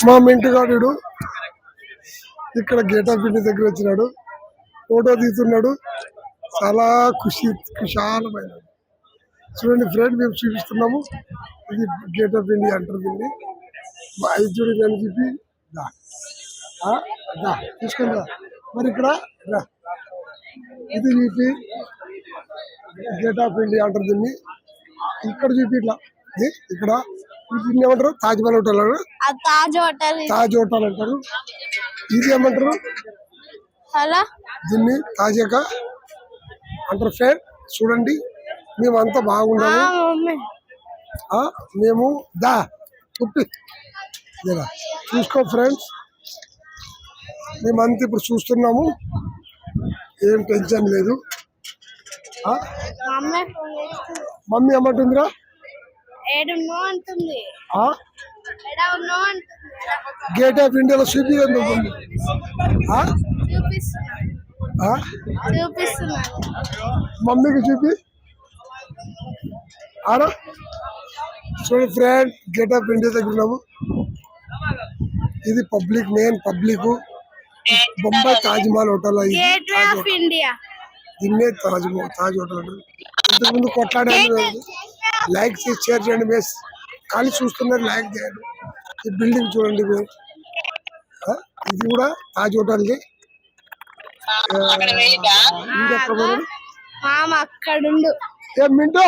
మా మింటుగాడు ఇక్కడ gate of India దగ్గర వచ్చినాడు, ఫోటో తీస్తున్నాడు. చాలా కుశాలమైన చూడండి ఫ్రెండ్, మేము చూపిస్తున్నాము. ఇది గేట్ ఆఫ్ ఇండియా అంటారు దీన్ని. మా ఐదుడు అని చెప్పి తీసుకుని రా. మరి ఇక్కడ రా, ఇది చూపి గేట్ ఆఫ్ ఇండియా అంటారు దీన్ని. ఇక్కడ చూపి ఇట్లా ఇక్కడ దీన్ని ఏమంటారు? తాజ్ మహల్ హోటల్ అంటారు, తాజ్ హోటల్ అంటారు. ఇది ఏమంటారు? దీన్ని తాజాగా అంటారు. ఫ్రెండ్ చూడండి, మేమంతా బాగున్నాము. మేము ఉప్పి చూసుకో ఫ్రెండ్స్, మేమంతా ఇప్పుడు చూస్తున్నాము. ఏం టెన్షన్ లేదు. మమ్మీ ఏమంటుందిరా? గేట్ ఆఫ్ ఇండియాలో చూపి మమ్మీకి చూపి ఆరా. చూడండి ఫ్రెండ్, గేట్ ఆఫ్ ఇండియా దగ్గర ఉన్నాము. ఇది public, main public. Bombay Taj Mahal hotel. దీన్నే తాజ్ హోటల్ అంటారు. ఇంతకుముందు కొట్లాడారు. లైక్ చేసి షేర్ చేయండి. మేము ఖాళీ చూస్తున్నారు, లైక్ చేయండి. ఈ బిల్డింగ్ చూడండి, ఇది కూడా తాజ్ హోటల్. మింటో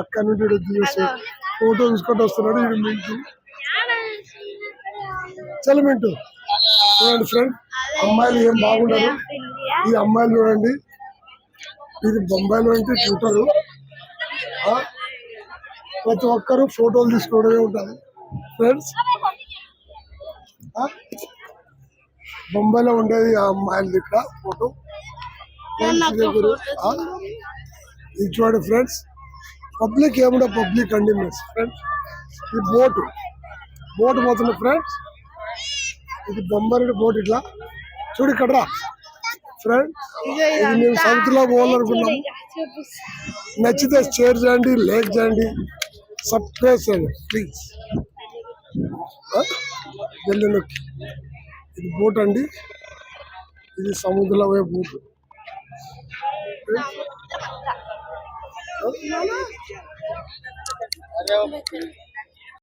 అక్కడ నుండి ఫోటో తీసుకుంటూ వస్తున్నాడు. ఇది మింటూ. చలో మింటూ చూడండి ఫ్రెండ్, అమ్మాయిలు ఏం బాగున్నారు. ఈ అమ్మాయిలు చూడండి, ఇది బొంబాయిలో అంటే చూటారు. ప్రతి ఒక్కరు ఫోటోలు తీసుకోవడమే ఉంటుంది ఫ్రెండ్స్. బొంబాయిలో ఉండేది ఆ అమ్మాయిలు ఇక్కడ ఫోటో. ఇది చూడండి ఫ్రెండ్స్, పబ్లిక్ ఏముండే పబ్లిక్ అండి ఫ్రెండ్స్. ఈ బోటు పోతుంది ఫ్రెండ్స్. ఇది బొంబాయి బోట్. ఇట్లా చూడు ఇక్కడ రా ఫ్రెండ్స్. ఇది మేము సౌత్లో పోవాలనుకున్నాము. నచ్చితే షేర్ చేయండి, లైక్ చేయండి, సబ్స్క్రైబ్ చేయండి ప్లీజ్. వెళ్ళలోకి ఇది బోట్ అండి, ఇది సముద్రంలో పోయే బోట్.